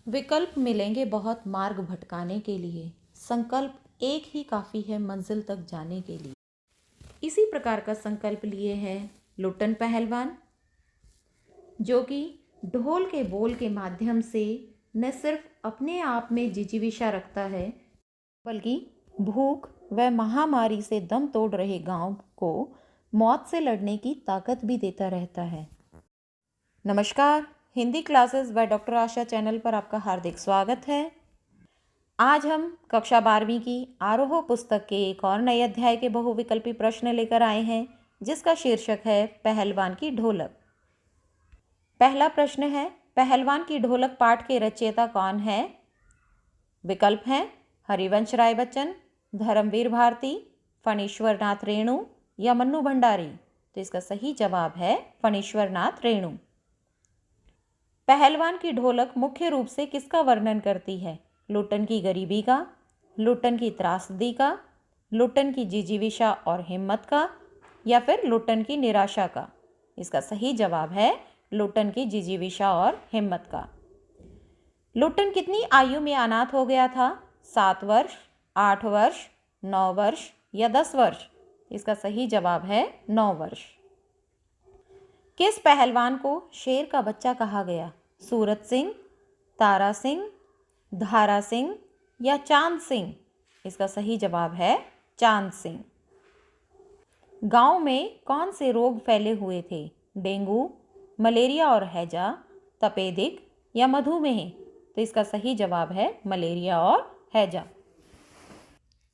विकल्प मिलेंगे बहुत मार्ग भटकाने के लिए, संकल्प एक ही काफ़ी है मंजिल तक जाने के लिए। इसी प्रकार का संकल्प लिए है लुट्टन पहलवान, जो कि ढोल के बोल के माध्यम से न सिर्फ अपने आप में जिजीविषा रखता है, बल्कि भूख व महामारी से दम तोड़ रहे गांव को मौत से लड़ने की ताकत भी देता रहता है। नमस्कार, Hindi classes by doctor Asha channel पर आपका हार्दिक स्वागत है। आज हम कक्षा 12वीं की आरोह पुस्तक के एक और नए अध्याय के बहुविकल्पी प्रश्न लेकर आए हैं, जिसका शीर्षक है पहलवान की ढोलक। पहला प्रश्न है, पहलवान की ढोलक पाठ के रचयिता कौन है? विकल्प हैं हरिवंश राय बच्चन, धर्मवीर भारती, फणीश्वर नाथ रेणु या मन्नू भंडारी। तो इसका सही जवाब है फणीश्वर नाथ रेणु। पहलवान की ढोलक मुख्य रूप से किसका वर्णन करती है? लुट्टन की गरीबी का, लुट्टन की त्रासदी का, लुट्टन की जिजीविषा और हिम्मत का, या फिर लुट्टन की निराशा का। इसका सही जवाब है लुट्टन की जिजीविषा और हिम्मत का। लुट्टन कितनी आयु में अनाथ हो गया था? 7 वर्ष, 8 वर्ष, 9 वर्ष या 10 वर्ष। इसका सही जवाब है 9 वर्ष। किस पहलवान को शेर का बच्चा कहा गया? सूरत सिंह, तारा सिंह, धारा सिंह या चांद सिंह। इसका सही जवाब है चांद सिंह। गांव में कौन से रोग फैले हुए थे? डेंगू, मलेरिया और हैजा, तपेदिक या मधुमेह। तो इसका सही जवाब है मलेरिया और हैजा।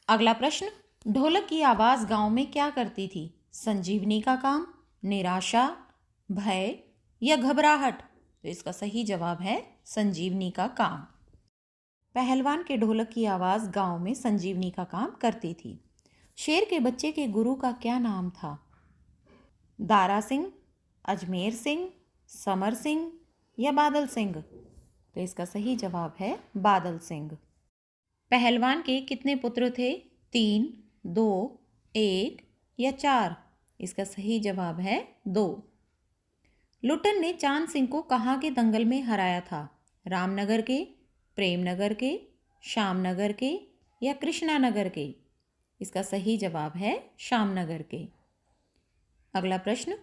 अगला प्रश्न, ढोलक की आवाज़ गांव में क्या करती थी? संजीवनी का काम, निराशा, भय या घबराहट। तो इसका सही जवाब है संजीवनी का काम। पहलवान के ढोलक की आवाज़ गांव में संजीवनी का काम करती थी। शेर के बच्चे के गुरु का क्या नाम था? दारा सिंह, अजमेर सिंह, समर सिंह या बादल सिंह। तो इसका सही जवाब है बादल सिंह। पहलवान के कितने पुत्र थे? 3, 2, 1 या 4। इसका सही जवाब है 2। लुट्टन ने चांद सिंह को कहाँ के दंगल में हराया था? रामनगर के, प्रेमनगर के, श्यामनगर के या कृष्णानगर के। इसका सही जवाब है श्यामनगर के। अगला प्रश्न,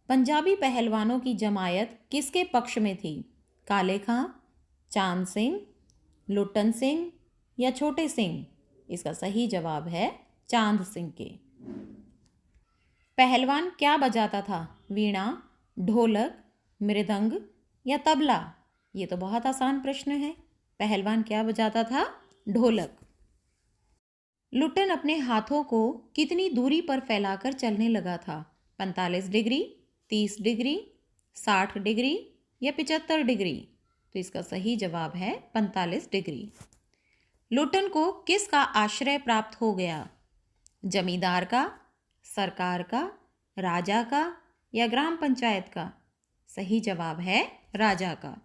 पंजाबी पहलवानों की जमायत किसके पक्ष में थी? काले खां, चांद सिंह, लुट्टन सिंह या छोटे सिंह। इसका सही जवाब है चांद सिंह के। पहलवान क्या बजाता था? वीणा, ढोलक, मृदंग या तबला। ये तो बहुत आसान प्रश्न है। पहलवान क्या बजाता था? ढोलक। लुट्टन अपने हाथों को कितनी दूरी पर फैलाकर चलने लगा था? 45 डिग्री, 30 डिग्री, 60 डिग्री या 75 डिग्री। तो इसका सही जवाब है 45 डिग्री। लुट्टन को किसका आश्रय प्राप्त हो गया? जमींदार का, सरकार का, राजा का या ग्राम पंचायत का। सही जवाब है राजा का।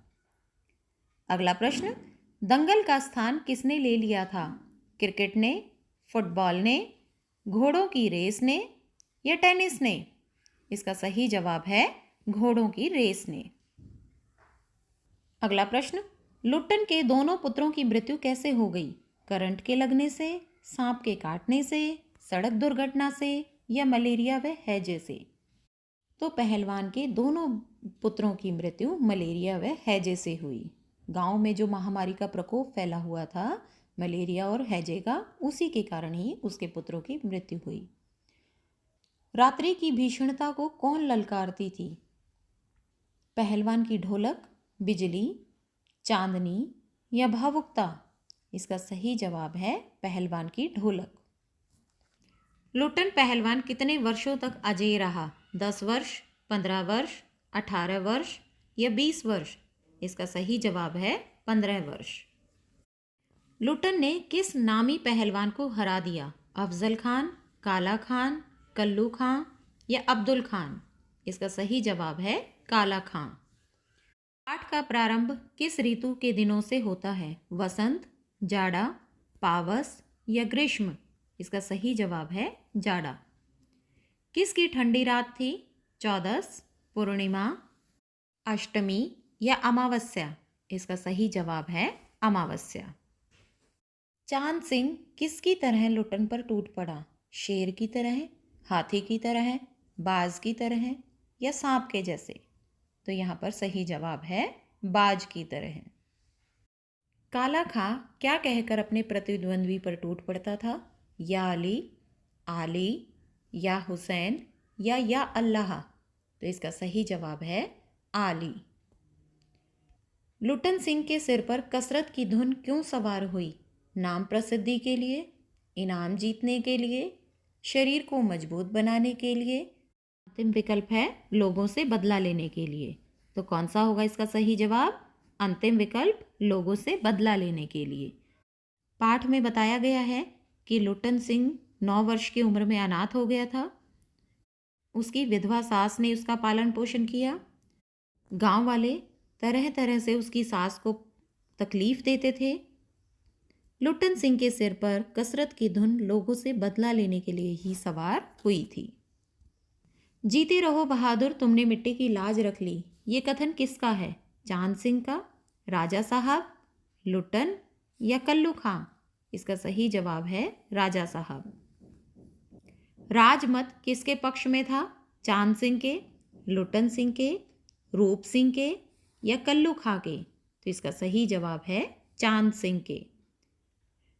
अगला प्रश्न, दंगल का स्थान किसने ले लिया था? क्रिकेट ने, फुटबॉल ने, घोड़ों की रेस ने या टेनिस ने। इसका सही जवाब है घोड़ों की रेस ने। अगला प्रश्न, लुट्टन के दोनों पुत्रों की मृत्यु कैसे हो गई? करंट के लगने से, सांप के काटने से, सड़क दुर्घटना से या मलेरिया व हैजे से। तो पहलवान के दोनों पुत्रों की मृत्यु मलेरिया व हैजे से हुई। गांव में जो महामारी का प्रकोप फैला हुआ था, मलेरिया और हैजे का, उसी के कारण ही उसके पुत्रों की मृत्यु हुई। रात्रि की भीषणता को कौन ललकारती थी? पहलवान की ढोलक, बिजली, चांदनी या भावुकता। इसका सही जवाब है पहलवान की ढोलक। लुट्टन पहलवान कितने वर्षों तक अजेय रहा? 10 वर्ष, 15 वर्ष, 18 वर्ष या 20 वर्ष। इसका सही जवाब है 15 वर्ष। लुट्टन ने किस नामी पहलवान को हरा दिया? अफजल खान, काला खान, कल्लू खां या अब्दुल खान। इसका सही जवाब है काला खां। पाठ का प्रारंभ किस ऋतु के दिनों से होता है? वसंत, जाड़ा, पावस या ग्रीष्म। इसका सही जवाब है जाड़ा। किसकी ठंडी रात थी? चौदस, पूर्णिमा, अष्टमी या अमावस्या। इसका सही जवाब है अमावस्या। चांद सिंह किसकी तरह लुटन पर टूट पड़ा? शेर की तरह, हाथी की तरह, बाज की तरह या सांप के जैसे? तो यहाँ पर सही जवाब है बाज की तरह। काला खां क्या कहकर अपने प्रतिद्वंद्वी पर टूट पड़ता था? या अली, आली, या हुसैन या अल्लाह? तो इसका सही जवाब है आली। लुटन सिंह के सिर पर कसरत की धुन क्यों सवार हुई? नाम प्रसिद्धि के लिए, इनाम जीतने के लिए, शरीर को मजबूत बनाने के लिए, अंतिम विकल्प है लोगों से बदला लेने के लिए। तो कौन सा होगा इसका सही जवाब? अंतिम विकल्प लोगों से बदला लेने के लिए। पाठ में बताया गया है कि लुटन सिंह 9 वर्ष की उम्र में अनाथ हो गया था। उसकी विधवा सास ने उसका पालन पोषण किया। गांव वाले तरह तरह से उसकी सास को तकलीफ देते थे। लुटन सिंह के सिर पर कसरत की धुन लोगों से बदला लेने के लिए ही सवार हुई थी। जीते रहो बहादुर, तुमने मिट्टी की लाज रख ली, ये कथन किसका है? चांद सिंह का, राजा साहब, लुटन या कल्लू खां? इसका सही जवाब है राजा साहब। राजमत किसके पक्ष में था? चांद सिंह के, लुटन सिंह के, रूप सिंह के या कल्लू खां के? तो इसका सही जवाब है चांद सिंह के।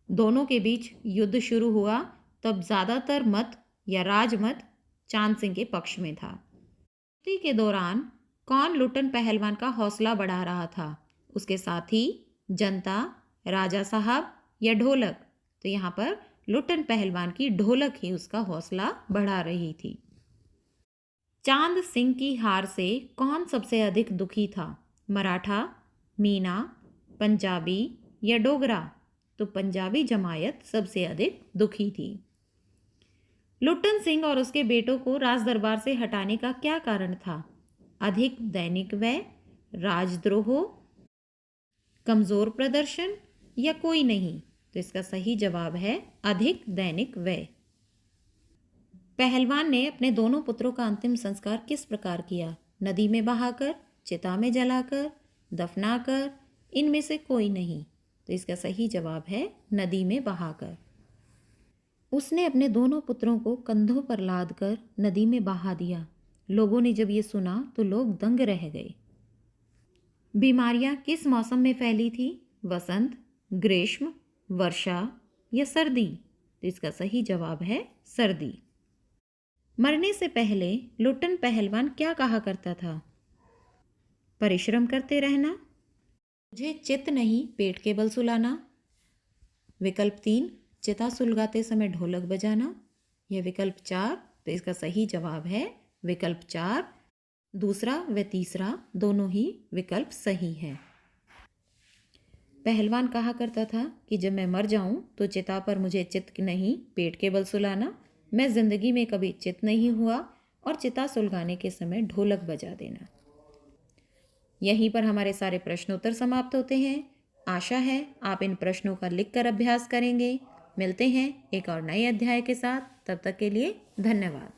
दोनों के बीच युद्ध शुरू हुआ तब ज़्यादातर मत या राजमत चांद सिंह के पक्ष में था। युद्धि के दौरान कौन लुटन पहलवान का हौसला बढ़ा रहा था? उसके साथी, जनता, राजा साहब या ढोलक? तो यहाँ पर लुटन पहलवान की ढोलक ही उसका हौसला बढ़ा रही थी। चांद सिंह की हार से कौन सबसे अधिक दुखी था? मराठा, मीना, पंजाबी या डोगरा? तो पंजाबी जमायत सबसे अधिक दुखी थी। लुटन सिंह और उसके बेटों को राज दरबार से हटाने का क्या कारण था? अधिक दैनिक व्यय, राजद्रोह, कमजोर प्रदर्शन या कोई नहीं? तो इसका सही जवाब है अधिक दैनिक व्यय। पहलवान ने अपने दोनों पुत्रों का अंतिम संस्कार किस प्रकार किया? नदी में बहाकर, चिता में जलाकर, दफनाकर, इनमें से कोई नहीं? तो इसका सही जवाब है नदी में बहाकर। उसने अपने दोनों पुत्रों को कंधों पर लाद कर नदी में बहा दिया। लोगों ने जब ये सुना तो लोग दंग रह गए। बीमारियां किस मौसम में फैली थी? वसंत, ग्रीष्म, वर्षा या सर्दी? तो इसका सही जवाब है सर्दी। मरने से पहले लुटन पहलवान क्या कहा करता था? परिश्रम करते रहना, मुझे चित नहीं पेट के बल सुलाना, विकल्प 3 चिता सुलगाते समय ढोलक बजाना, या विकल्प 4? तो इसका सही जवाब है विकल्प 4। दूसरा व तीसरा दोनों ही विकल्प सही है। पहलवान कहा करता था कि जब मैं मर जाऊं तो चिता पर मुझे चित नहीं पेट के बल सुलाना, मैं जिंदगी में कभी चित नहीं हुआ, और चिता सुलगाने के समय ढोलक बजा देना। यहीं पर हमारे सारे प्रश्नोत्तर समाप्त होते हैं। आशा है आप इन प्रश्नों का लिखकर अभ्यास करेंगे। मिलते हैं एक और नए अध्याय के साथ, तब तक के लिए धन्यवाद।